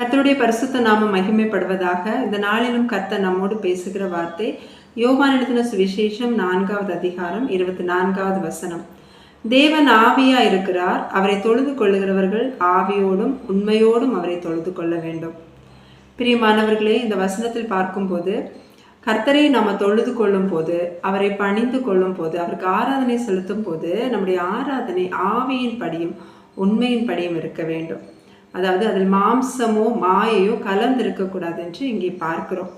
கர்த்தருடைய பரிசுத்த நாமம் மகிமைப்படுவதாக. இந்த நாளிலும் கர்த்தர் நம்மோடு பேசுகிற வார்த்தை யோவான் எழுதின சுவிசேஷம் 4வது அதிகாரம் 24வது வசனம். தேவன் ஆவியா இருக்கிறார், அவரை தொழுது கொள்ளுகிறவர்கள் ஆவியோடும் உண்மையோடும் அவரை தொழுது கொள்ள வேண்டும். பிரியமானவர்களே, இந்த வசனத்தில் பார்க்கும்போது கர்த்தரை நம்ம தொழுது கொள்ளும் போது, அவரை பணிந்து கொள்ளும் போது, அவருக்கு ஆராதனை செலுத்தும் போது நம்முடைய ஆராதனை ஆவியின் படியும் உண்மையின் படியும் இருக்க வேண்டும். அதாவது அதில் மாம்சமோ மாயையோ கலந்திருக்கக்கூடாது என்று இங்கே பார்க்கிறோம்.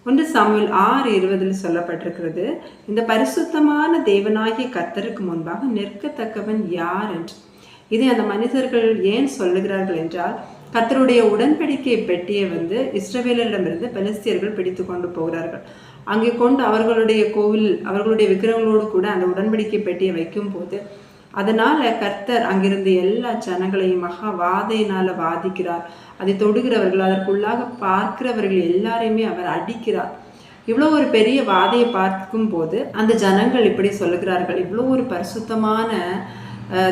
1 சாமுவேல் 6:20 சொல்லப்பட்டிருக்கிறது, இந்த பரிசுத்தமான தேவனாகிய கர்த்தருக்கு முன்பாக நிற்கத்தக்கவன் யார் என்று. இதை அந்த மனிதர்கள் ஏன் சொல்லுகிறார்கள் என்றால், கர்த்தருடைய உடன்படிக்கை பெட்டியை இஸ்ரவேலரிடமிருந்து பெலிஸ்தியர்கள் பிடித்து கொண்டு போகிறார்கள். அங்கே கொண்டு அவர்களுடைய கோவில், அவர்களுடைய விக்கிரகங்களோடு கூட அந்த உடன்படிக்கை பெட்டியை வைக்கும் போது அதனால கர்த்தர் அங்கிருந்து எல்லா ஜனங்களையும் மகா வாதையினால வாதிக்கிறார். அதை தொடுகிறவர்கள், அதற்குள்ளாக பார்க்கிறவர்கள் எல்லாரையுமே அவர் அடிக்கிறார். இவ்வளோ ஒரு பெரிய வாதையை பார்க்கும் போது அந்த ஜனங்கள் இப்படி சொல்லுகிறார்கள், இவ்வளோ ஒரு பரிசுத்தமான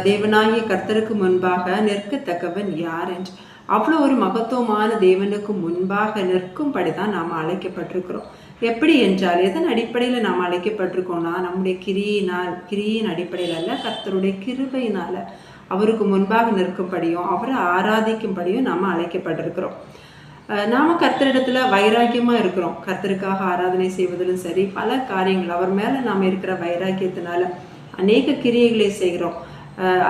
தேவனாகிய கர்த்தருக்கு முன்பாக நிற்கத்தக்கவன் யார் என்று. அவ்வளோ ஒரு மகத்துவமான தேவனுக்கு முன்பாக நிற்கும்படிதான் நாம் அழைக்கப்பட்டிருக்கிறோம். எப்படி என்றால், எதன் அடிப்படையில் நாம் அழைக்கப்பட்டிருக்கோம்னா, நம்முடைய கிரியின் அடிப்படையில் அல்ல, கர்த்தருடைய கிருபையினால அவருக்கு முன்பாக நிற்கும்படியும் அவரை ஆராதிக்கும்படியும் நாம் அழைக்கப்பட்டிருக்கிறோம். நாம் கர்த்தரிடத்துல வைராக்கியமாக இருக்கிறோம். கர்த்தருக்காக ஆராதனை செய்வதிலும் சரி, பல காரியங்கள் அவர் மேலே நாம் இருக்கிற வைராக்கியத்தினால அநேக கிரியைகளை செய்கிறோம்,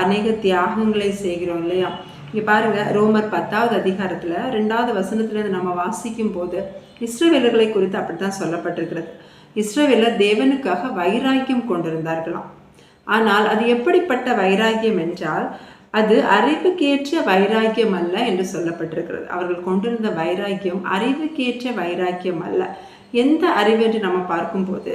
அநேக தியாகங்களை செய்கிறோம் இல்லையா. இங்கே பாருங்க, ரோமர் 10வது அதிகாரத்தில் 2வது வசனத்துல நம்ம வாசிக்கும் போது இஸ்ரவேலர்களை குறித்து அப்படித்தான் சொல்லப்பட்டிருக்கிறது. இஸ்ரவேலர் தேவனுக்காக வைராக்கியம் கொண்டிருந்தார்களாம். ஆனால் அது எப்படிப்பட்ட வைராக்கியம் என்றால், அது அறிவுக்கேற்ற வைராக்கியம் அல்ல என்று சொல்லப்பட்டிருக்கிறது. அவர்கள் கொண்டிருந்த வைராக்கியம் அறிவுக்கேற்ற வைராக்கியம் அல்ல. எந்த அறிவு என்று நம்ம பார்க்கும்போது,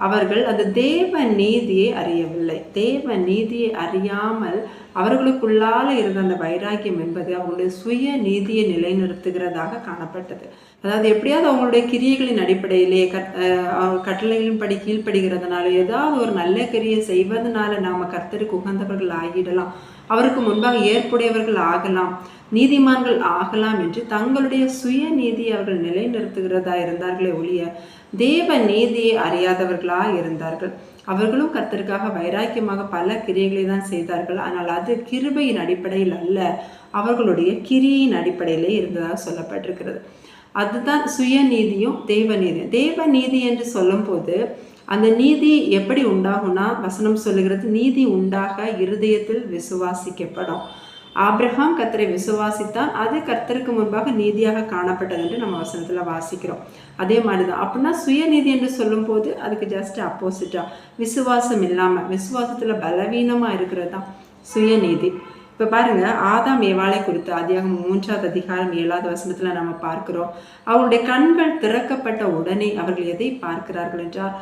அவர்கள் அந்த தேவ நீதியை அறியவில்லை. தேவ நீதியை அறியாமல் அவர்களுக்குள்ளால இருந்த அந்த வைராக்கியம் என்பது அவங்களுடைய சுய நீதியை நிலைநிறுத்துகிறதாக காணப்பட்டது. அதாவது எப்படியாவது அவங்களுடைய கிரியைகளின் அடிப்படையிலே கட்டளைகளின் படி கீழ்ப்படுகிறதுனால, ஏதாவது ஒரு நல்ல கிரியை செய்வதனால நாம கர்த்தருக்கு உகந்தவர்கள் ஆகிடலாம், அவருக்கு முன்பாக ஏற்புடையவர்கள் ஆகலாம், நீதிமான்கள் ஆகலாம் என்று தங்களுடைய சுய நீதியை அவர்கள் நிலைநிறுத்துகிறதா இருந்தார்களே ஒழிய தேவ நீதியை அறியாதவர்களா இருந்தார்கள். அவர்களும் கர்த்தருக்காக வைராக்கியமாக பல கிரியைகளை தான் செய்தார்கள். ஆனால் அது கிருபையின் அடிப்படையில் அல்ல, அவர்களுடைய கிரியின் அடிப்படையிலே இருந்ததாக சொல்லப்பட்டிருக்கிறது. அதுதான் சுயநீதியும் தேவ நீதியும். தேவ நீதி என்று சொல்லும் போது அந்த நீதி எப்படி உண்டாகும்னா, வசனம் சொல்லுகிறது, நீதி உண்டாக இருதயத்தில் விசுவாசிக்கப்படும். ஆபிரகாம் கர்த்தரை விசுவாசித்தான், அது கர்த்தருக்கு முன்பாக நீதியாக காணப்பட்டது என்று நம்ம வசனத்தில் வாசிக்கிறோம். அதே மாதிரி தான். அப்படின்னா சுயநீதி என்று சொல்லும் போது அதுக்கு ஜஸ்ட் அப்போசிட்டா, விசுவாசம் இல்லாமல் விசுவாசத்தில் பலவீனமாக இருக்கிறது தான் சுயநீதி. இப்போ பாருங்க, ஆதாம் ஏவாளை குறித்து ஆதியாகமம் 3வது அதிகாரம் 7வது வசனத்தில் நம்ம பார்க்கிறோம். அவருடைய கண்கள் திறக்கப்பட்ட உடனே அவர்கள் எதை பார்க்கிறார்கள் என்றால்,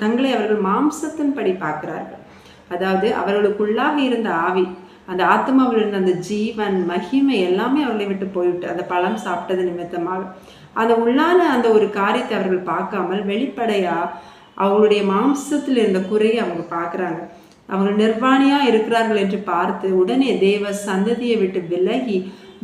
தங்களை அவர்கள் மாம்சத்தின்படி பார்க்கிறார்கள். அதாவது அவர்களுக்குள்ளாக இருந்த ஆவி, அந்த ஆத்மாவில் இருந்த அந்த ஜீவன் மகிமை எல்லாமே அவர்களை விட்டு போய்விட்டு, அந்த பழம் சாப்பிட்டது நிமித்தமாக அந்த உள்ளான அந்த ஒரு காரியத்தை அவர்கள் பார்க்காமல் வெளிப்படையா அவங்களுடைய மாம்சத்தில் இருந்த குறையை அவங்க பார்க்குறாங்க. அவங்க நிர்வாணியா இருக்கிறார்கள் என்று பார்த்து உடனே தேவ சந்ததியை விட்டு விலகி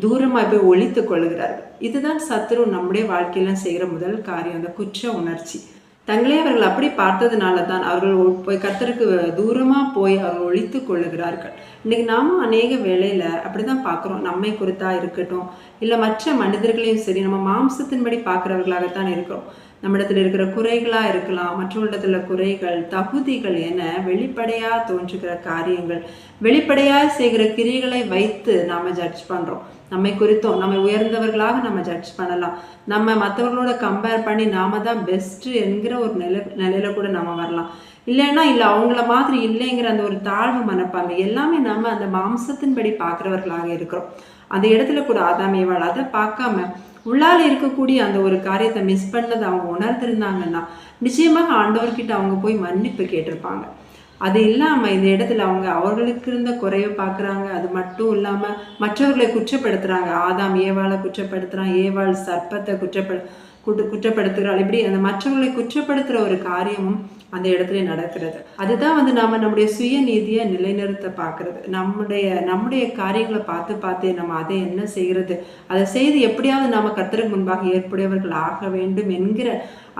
தூரமாக போய் ஒழித்து கொள்கிறார்கள். இதுதான் சத்துரு நம்முடைய வாழ்க்கையெல்லாம் செய்கிற முதல் காரியம், அந்த குற்ற உணர்ச்சி. தங்களே அவர்கள் அப்படி பார்த்ததுனால தான் அவர்கள் போய் கர்த்தருக்கு தூரமாக போய் அவர்கள் ஒழித்து கொள்ளுகிறார்கள். இன்றைக்கி நாமும் அநேக வேளையில் அப்படி தான் பார்க்குறோம். நம்மை குறித்தா இருக்கட்டும், இல்லை மற்ற மனிதர்களையும் சரி, நம்ம மாம்சத்தின்படி பார்க்குறவர்களாகத்தான் இருக்கிறோம். நம்மிடத்தில் இருக்கிற குறைகளாக இருக்கலாம், மற்றவர்களிடத்துல குறைகள், தகுதிகள் என வெளிப்படையாக தோன்றுகிற காரியங்கள், வெளிப்படையாக செய்கிற கிரிகளை வைத்து நாம் ஜட்ஜ் பண்ணுறோம். நம்மை குறித்தும் நம்மை உயர்ந்தவர்களாக நம்ம ஜட்ஜ் பண்ணலாம். நம்ம மற்றவர்களோட கம்பேர் பண்ணி நாம தான் பெஸ்ட்டு என்கிற ஒரு நிலையில கூட நம்ம வரலாம். இல்லைன்னா இல்லை அவங்கள மாதிரி இல்லைங்கிற அந்த ஒரு தாழ்வு மனப்பான்மை எல்லாமே நம்ம அந்த மாம்சத்தின்படி பார்க்குறவர்களாக இருக்கிறோம். அந்த இடத்துல கூட ஆதாம் ஏவாள் அதை பார்க்காம உள்ளால இருக்கக்கூடிய அந்த ஒரு காரியத்தை மிஸ் பண்ணதை அவங்க உணர்ந்திருந்தாங்கன்னா நிச்சயமாக ஆண்டவர்கிட்ட அவங்க போய் மன்னிப்பு கேட்டிருப்பாங்க. அது இல்லாமல் இந்த இடத்துல அவர்களுக்கு இருந்த குறையை பார்க்குறாங்க. அது மட்டும் இல்லாமல் மற்றவர்களை குற்றப்படுத்துகிறாங்க. ஆதாம் ஏவாளை குற்றப்படுத்துகிறான், ஏவாள் சர்ப்பத்தை குற்றப்படுத்துகிறாள். இப்படி அந்த மற்றவர்களை குற்றப்படுத்துகிற ஒரு காரியமும் அந்த இடத்துல நடக்கிறது. அதுதான் நாம நம்முடைய சுயநீதியை நிலைநிறுத்த பார்க்கறது. நம்முடைய காரியங்களை பார்த்து நம்ம அதை என்ன செய்கிறது, அதை செய்து எப்படியாவது நாம கர்த்தருக்கு முன்பாக ஏற்புடையவர்கள் ஆக வேண்டும் என்கிற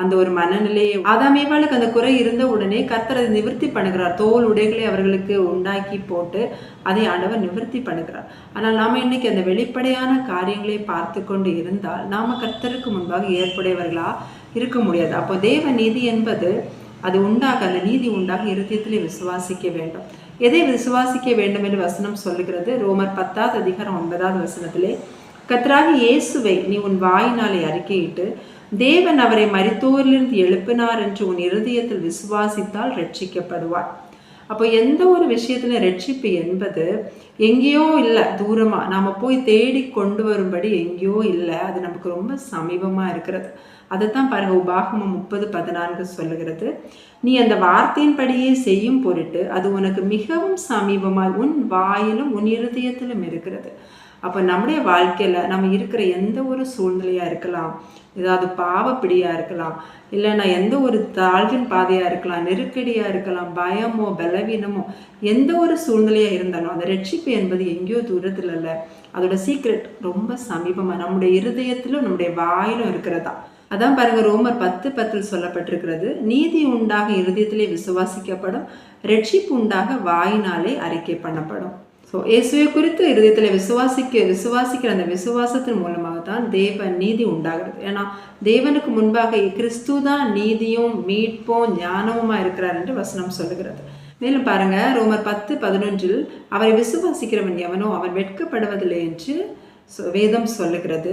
அந்த ஒரு மனநிலையை ஆதாமேவாளுக்கு அந்த குறை இருந்த உடனே கர்த்தர் அதை நிவர்த்தி பண்ணுகிறார். தோல் உடைகளை அவர்களுக்கு உண்டாக்கி போட்டு அதை ஆண்டவர் நிவர்த்தி பண்ணுகிறார். ஆனால் நாம இன்னைக்கு அந்த வெளிப்படையான காரியங்களை பார்த்து கொண்டு இருந்தால் நாம கர்த்தருக்கு முன்பாக ஏற்புடையவர்களா இருக்க முடியாது. அப்போ தேவ நீதி என்பது அது உண்டாக, அந்த நீதி உண்டாக இருதயத்திலே விசுவாசிக்க வேண்டும். எதை விசுவாசிக்க வேண்டும் என்று வசனம் சொல்லுகிறது? ரோமர் 10வது அதிகாரம் 9வது வசனத்திலே, கர்த்தராகிய இயேசுவை நீ உன் வாயினாலே அறிக்கையிட்டு தேவன் அவரை மரித்தோரிலிருந்து எழுப்பினார் என்று உன் இருதயத்தில் விசுவாசித்தால் ரட்சிக்கப்படுவார். அப்போ எந்த ஒரு விஷயத்துல ரட்சிப்பு என்பது எங்கேயோ இல்லை, தூரமா நாம போய் தேடி கொண்டு வரும்படி எங்கேயோ இல்லை, அது நமக்கு ரொம்ப சமீபமா இருக்கிறது. அதைத்தான் பாருங்க, உபாகமம் 30:14 சொல்லுகிறது, நீ அந்த வார்த்தையின்படியே செய்யும் பொருட்டு அது உனக்கு மிகவும் சமீபமாய் உன் வாயிலும் உன் இருதயத்திலும் இருக்கிறது. அப்போ நம்முடைய வாழ்க்கையில நம்ம இருக்கிற எந்த ஒரு சூழ்நிலையா இருக்கலாம், ஏதாவது பாவப்பிடியா இருக்கலாம், இல்லைன்னா எந்த ஒரு தாழ்வின் பாதையா இருக்கலாம், நெருக்கடியா இருக்கலாம், பயமோ பலவீனமோ, எந்த ஒரு சூழ்நிலையா இருந்தாலும் அந்த ரட்சிப்பு என்பது எங்கேயோ தூரத்துல இல்லை, அதோட சீக்ரெட் ரொம்ப சமீபமா நம்முடைய இருதயத்திலும் நம்முடைய வாயிலும் இருக்கிறதா. அதான் பாருங்க, ரோமர் 10:10 சொல்லப்பட்டிருக்கிறது, நீதி உண்டாக இருதயத்திலே விசுவாசிக்கப்படும், ரட்சிப்பு உண்டாக வாயினாலே அறிக்கை பண்ணப்படும். ஸோ இயேசுவை குறித்து இருதயத்தில் விசுவாசிக்கிற அந்த விசுவாசத்தின் மூலமாக தான் தேவ நீதி உண்டாகிறது. ஏன்னா தேவனுக்கு முன்பாக கிறிஸ்து தான் நீதியும் மீட்பும் ஞானமுமா இருக்கிறார் என்று வசனம் சொல்லுகிறது. மேலும் பாருங்க, ரோமர் 10:11 அவரை விசுவாசிக்கிறவன் எவனோ அவன் வெட்கப்படுவதில்லை என்று வேதம் சொல்லுகிறது.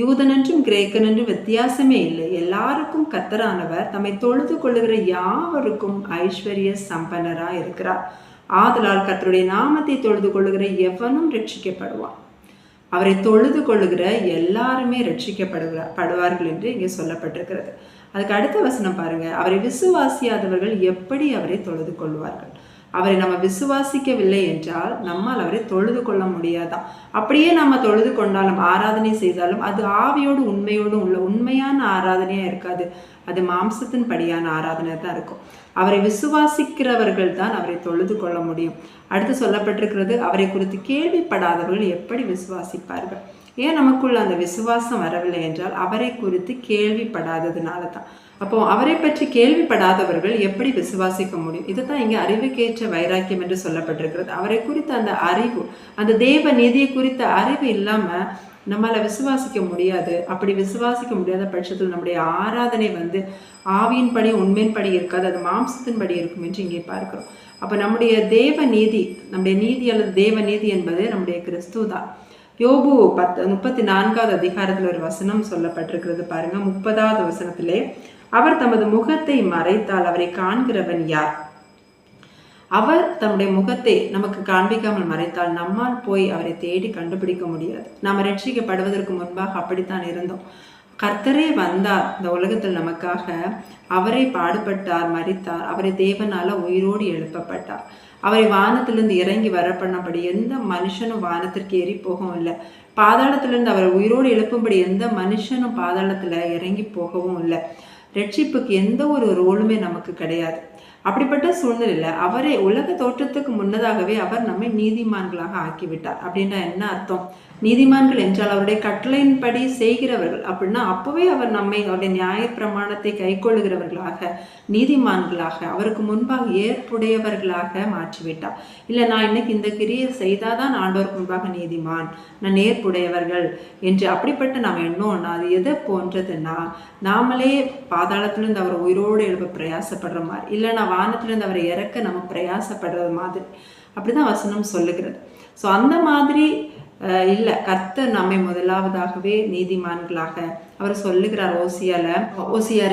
யூதனென்றும் கிரேக்கனென்றும் வித்தியாசமே இல்லை, எல்லாருக்கும் கர்த்தரானவர் தம்மை தொழுது கொள்ளுகிற யாவருக்கும் ஐஸ்வர்ய சம்பன்னரா இருக்கிறார். ஆதலால் கர்த்தருடைய நாமத்தை தொழுது கொள்ளுகிற எவனும் ரட்சிக்கப்படுவான். அவரை தொழுது கொள்ளுகிற எல்லாருமே ரட்சிக்கப்படுவார்கள் என்று இங்கே சொல்லப்பட்டிருக்கிறது. அதுக்கு அடுத்த வசனம் பாருங்க, அவரை விசுவாசியாதவர்கள் எப்படி அவரை தொழுது கொள்வார்கள்? அவரை நம்ம விசுவாசிக்கவில்லை என்றால் நம்மால் அவரை தொழுது கொள்ள முடியாதான். அப்படியே நம்ம தொழுது கொண்டாலும் ஆராதனை செய்தாலும் அது ஆவியோடு உண்மையோடு உள்ள உண்மையான ஆராதனையா இருக்காது, அது மாம்சத்தின் படியான ஆராதனை தான் இருக்கும். அவரை விசுவாசிக்கிறவர்கள் தான் அவரை தொழுது கொள்ள முடியும். அடுத்து சொல்லப்பட்டிருக்கிறது, அவரை குறித்து கேள்விப்படாதவர்கள் எப்படி விசுவாசிப்பார்கள்? ஏன் நமக்குள்ள அந்த விசுவாசம் வரவில்லை என்றால் அவரை குறித்து கேள்விப்படாததுனால தான். அப்போ அவரை பற்றி கேள்விப்படாதவர்கள் எப்படி விசுவாசிக்க முடியும்? இதுதான் இங்கே அறிவுக்கேற்ற வைராக்கியம் என்று சொல்லப்பட்டிருக்கிறது. அவரை குறித்த அந்த அறிவு, அந்த தேவ நீதியை குறித்த அறிவு இல்லாம நம்மளால விசுவாசிக்க முடியாது. அப்படி விசுவாசிக்க முடியாத பட்சத்தில் நம்முடைய ஆராதனை ஆவியின்படி உண்மையின்படி இருக்காது, அது மாம்சத்தின்படி இருக்கும் என்று இங்கே பார்க்கிறோம். அப்போ நம்முடைய தேவ நீதி, நம்முடைய நீதி அல்லது தேவ நீதி என்பது நம்முடைய கிறிஸ்து தான். யோபு 34வது அதிகாரத்தில் ஒரு வசனம் சொல்லப்பட்டிருக்கிறது பாருங்க, 30வது வசனத்திலே, அவர் தமது முகத்தை மறைத்தால் அவரை காண்கிறவன் யார்? அவர் தம்முடைய முகத்தை நமக்கு காண்பிக்காமல் மறைத்தால் நம்மால் போய் அவரை தேடி கண்டுபிடிக்க முடியாது. நாம் ரட்சிக்கப்படுவதற்கு முன்பாக அப்படித்தான் இருந்தோம். கர்த்தரே வந்தார் இந்த உலகத்தில் நமக்காக, அவரை பாடுபட்டார், மரித்தார், அவரை தேவனால உயிரோடு எழுப்பப்பட்டார். அவரை வானத்திலிருந்து இறங்கி வர பண்ணபடி எந்த மனுஷனும் வானத்திற்கு ஏறி போகவும் இல்லை, பாதாளத்திலிருந்து அவரை உயிரோடு எழுப்பும்படி எந்த மனுஷனும் பாதாளத்துல இறங்கி போகவும் இல்லை. ரட்சிப்புக்கு எந்த ஒரு ரோலுமே நமக்கு கிடையாது. அப்படிப்பட்ட சூழ்நிலையில அவரே உலக தோற்றத்துக்கு முன்னதாகவே அவர் நம்மை நீதிமான்களாக ஆக்கிவிட்டார். அப்படின்னா என்ன அர்த்தம்? நீதிமான்கள் என்றால் அவருடைய கட்டளையின்படி செய்கிறவர்கள் அப்படின்னா அப்பவே அவர் நம்மை அவருடைய நியாய பிரமாணத்தை கை கொள்ளுகிறவர்களாக, நீதிமான்களாக, அவருக்கு முன்பாக ஏற்புடையவர்களாக மாற்றிவிட்டார். இல்லை நான் இன்னைக்கு இந்த கிரியை செய்தாதான் ஆண்டவருக்கு முன்பாக நீதிமான், நான் ஏற்புடையவர்கள் என்று அப்படிப்பட்ட நாம் எண்ணோம்னா அது எதை போன்றதுன்னா, நாமளே பாதாளத்திலிருந்து அவர் உயிரோடு எழுப்ப பிரயாசப்படுற மாதிரி, இல்லைன்னா வானத்திலிருந்து அவரை இறக்க நம்ம பிரயாசப்படுறது மாதிரி, அப்படிதான் வசனம் சொல்லுகிறது. ஸோ அந்த மாதிரி இல்லை, கர்த்தர் நம்மை முதலாவதாகவே நீதிமான்களாக அவர் சொல்லுகிறார். ஓசியா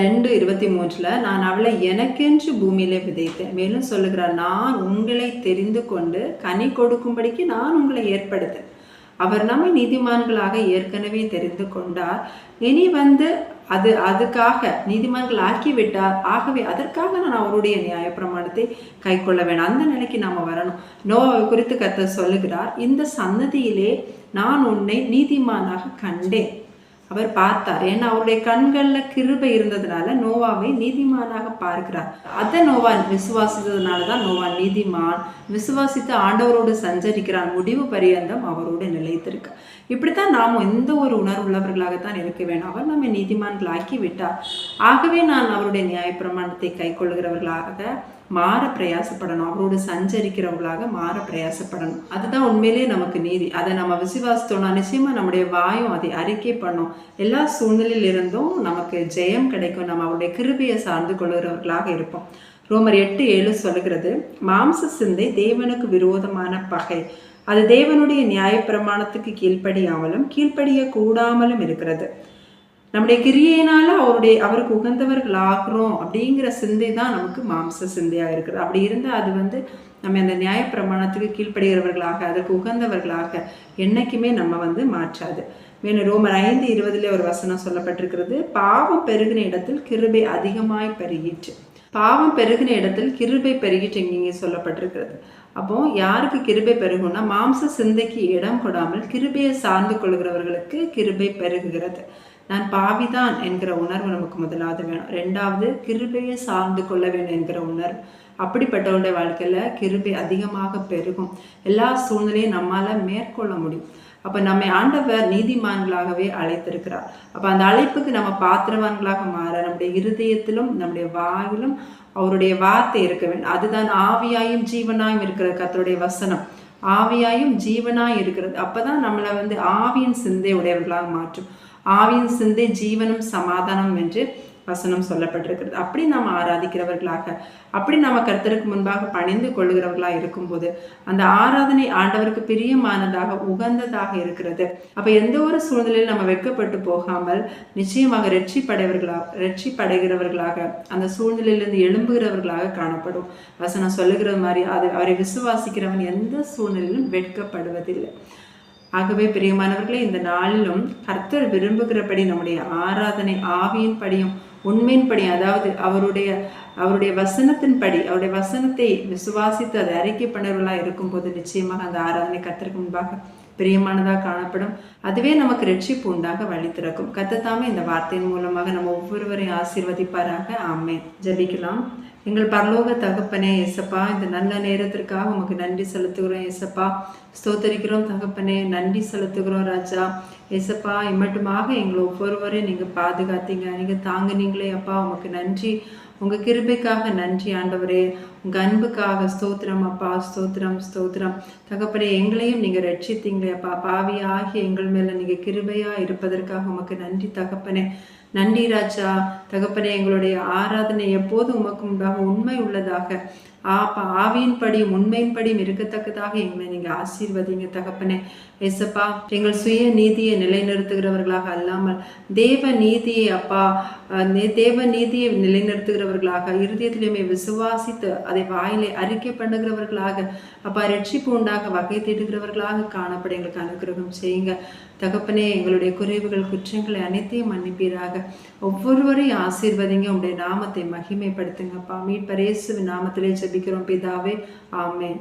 2:23 நான் அவளை எனக்கென்று பூமியிலே விதைத்தேன். மேலும் சொல்லுகிறார், நான் உங்களை தெரிந்து கொண்டு கனி கொடுக்கும்படிக்கு நான் உங்களை ஏற்படுத்தேன். அவர் நம்மை நீதிமான்களாக ஏற்கனவே தெரிந்து கொண்டார். இனி அதுக்காக நீதிமான்கள் ஆக்கிவிட்டார். ஆகவே அதற்காக நான் அவருடைய நியாய பிரமாணத்தை கை கொள்ள வேணும். அந்த நிலைக்கு நாம வரணும். நோவாவை குறித்து கர்த்தர் சொல்லுகிறார், இந்த சன்னதியிலே நான் உன்னை நீதிமானாக கண்டேன். அவர் பார்த்தார். ஏன்னா அவருடைய கண்கள்ல கிருபை இருந்ததுனால நோவாவை நீதிமானாக பார்க்கிறார். அதை நோவா விசுவாசித்ததுனாலதான் நோவா நீதிமான், விசுவாசித்து ஆண்டவரோடு சஞ்சரிக்கிறான், முடிவு பரியந்தம் அவரோடு நிலைத்திருக்க. இப்படித்தான் நாமும் எந்த ஒரு உணர்வுள்ளவர்களாகத்தான் இருக்க வேண்டும். அவர் நம்மை நீதிமான்களாக்கி விட்டார். ஆகவே நான் அவருடைய நியாயப்பிரமாணத்தை கை கொள்ளுகிறவர்களாக மாற பிரயாசப்படணும், அவரோடு சஞ்சரிக்கிறவர்களாக மாற பிரயாசப்படணும். அதுதான் உண்மையிலேயே நமக்கு நீதி. அதை நம்ம விசுவாசித்தோம்னா நிச்சயமா நம்முடைய வாயும் அதை அறிக்கை பண்ணும். எல்லா சூழ்நிலையில் இருந்தும் நமக்கு ஜெயம் கிடைக்கும். நம்ம அவருடைய கிருபையை சார்ந்து கொள்ளுகிறவர்களாக இருப்போம். ரோமர் 8:7 சொல்லுகிறது, மாம்ச சிந்தை தேவனுக்கு விரோதமான பகை, அது தேவனுடைய நியாயப்பிரமாணத்துக்கு கீழ்ப்படியாமலும் கீழ்ப்படிய கூடாமலும் இருக்கிறது. நம்முடைய கிரியையினால அவருக்கு உகந்தவர்கள் ஆகிறோம் அப்படிங்கிற சிந்தை தான் நமக்கு மாம்ச சிந்தையாக இருக்குது. அப்படி இருந்தால் அது நம்ம அந்த நியாயப்பிரமாணத்துக்கு கீழ்ப்படுகிறவர்களாக, அதற்கு உகந்தவர்களாக என்னைக்குமே நம்ம மாற்றாது. வேணும் ரோமர் 5:20 ஒரு வசனம் சொல்லப்பட்டிருக்கிறது, பாவம் பெருகின இடத்தில் கிருபை அதிகமாய் பெருகிற்று. பாவம் பெருகின இடத்தில் கிருபை பெருகிட்டு இங்கே சொல்லப்பட்டிருக்கிறது. அப்போ யாருக்கு கிருபை பெருகும்னா, மாம்ச சிந்தைக்கு இடம் கொடாமல் கிருபையை சார்ந்து கொள்கிறவர்களுக்கு கிருபை பெருகுகிறது. நான் பாவிதான் என்கிற உணர்வு நமக்கு முதலாவது வேணும். ரெண்டாவது, கிருபையை சார்ந்து கொள்ள வேண்டும் என்கிற உணர்வு. அப்படிப்பட்டவருடைய வாழ்க்கையில கிருபை அதிகமாக பெருகும். எல்லா சூழ்நிலையும் நம்மால மேற்கொள்ள முடியும். அப்ப நம்மை ஆண்டவர் நீதிமான்களாகவே அழைத்திருக்கிறார். அப்ப அந்த அழைப்புக்கு நம்ம பாத்திரவான்களாக மாற நம்முடைய இருதயத்திலும் நம்முடைய வாயிலும் அவருடைய வார்த்தை இருக்க வேண்டும். அதுதான் ஆவியாயும் ஜீவனாயும் இருக்கிற கர்த்தருடைய வசனம். ஆவியாயும் ஜீவனாய் இருக்கிறது. அப்பதான் நம்மளை ஆவியின் சிந்தை உடையவர்களாக மாற்றும். ஆவியின் சிந்தை ஜீவனும் சமாதானம் என்று வசனம் சொல்லப்பட்டிருக்கிறது. அப்படி நாம் ஆராதிக்கிறவர்களாக, அப்படி நம்ம கர்த்தருக்கு முன்பாக பணிந்து கொள்ளுகிறவர்களாக இருக்கும்போது அந்த ஆராதனை ஆண்டவருக்கு பிரியமானதாக உகந்ததாக இருக்கிறது. அப்ப எந்த ஒரு சூழ்நிலையில் நம்ம வெட்கப்பட்டு போகாமல் நிச்சயமாக ரட்சிப்படைகிறவர்களாக அந்த சூழ்நிலையிலிருந்து எழும்புகிறவர்களாக காணப்படும். வசனம் சொல்லுகிற மாதிரி அவரை விசுவாசிக்கிறவன் எந்த சூழ்நிலையிலும் வெட்கப்படுவதில்லை. ஆகவே பிரியமானவர்களே, இந்த நாளிலும் கர்த்தர் விரும்புகிறபடி நம்முடைய ஆராதனை ஆவியின் படியும் உண்மையின் படியும், அதாவது அவருடைய வசனத்தின்படி, அவருடைய வசனத்தை விசுவாசித்து அதை அறிக்கை பண்ணவர்களாக இருக்கும்போது நிச்சயமாக அந்த ஆராதனை கர்த்தருக்கு முன்பாக பிரியமானதாக காணப்படும். அதுவே நமக்கு ரட்சிப்பு உண்டாக வழி திறக்கும். கர்த்தர் இந்த வார்த்தையின் மூலமாக நம்ம ஒவ்வொருவரையும் ஆசீர்வதிப்பாராக. ஆமென். ஜெபிக்கலாம். எங்கள் பரலோக தகப்பனே ஏசப்பா, இந்த நல்ல நேரத்திற்காக உமக்கு நன்றி செலுத்துகிறோம் ஏசப்பா. ஸ்தோத்தரிக்கிறோம் தகப்பனே, நன்றி செலுத்துகிறோம் ராஜா. ஏசப்பா, இம்மட்டுமாக எங்களை ஒவ்வொருவரையும் நீங்கள் பாதுகாத்தீங்க, நீங்கள் தாங்குனீங்களே அப்பா. உமக்கு நன்றி. உங்கள் கிருபைக்காக நன்றி ஆண்டவரே. உங்கள் அன்புக்காக ஸ்தோத்திரம் அப்பா. ஸ்தோத்திரம் ஸ்தோத்திரம் தகப்பனே. எங்களையும் நீங்கள் ரட்சித்தீங்களே அப்பா. பாவி ஆகிய எங்கள் மேலே நீங்கள் கிருபையாக இருப்பதற்காக உமக்கு நன்றி தகப்பனே. நன்றி ராஜா. தகப்பனே, எங்களுடைய ஆராதனை எப்போது உமக்கு முன்பாக உண்மை உள்ளதாக, ஆவியின் படியும் உண்மையின் படியும் இருக்கத்தக்கதாக எங்களை நீங்க ஆசீர்வதிங்க தகப்பனே. ஏசப்பா, எங்கள் சுய நீதியை நிலைநிறுத்துகிறவர்களாக அல்லாமல் தேவ நீதியை அப்பா, தேவ நீதியை நிலைநிறுத்துகிறவர்களாக, இருதயத்திலுமே விசுவாசித்து அதை வாயிலை அறிக்கை பண்ணுகிறவர்களாக அப்பா, ரட்சிப்பு உண்டாக வகை தேடுகிறவர்களாக காணப்பட எங்களுக்கு அனுகிரகம் செய்யுங்க தகப்பனே. எங்களுடைய குறைவுகள் குற்றங்களை அனைத்தையும் மன்னிப்பீராக. ஒவ்வொருவரையும் ஆசீர்வதிங்க. உங்களுடைய நாமத்தை மகிமைப்படுத்துங்கப்பா. மீட்பர் இயேசுவின் நாமத்திலே ஜெபிக்கிறோம் பிதாவே. ஆமென்.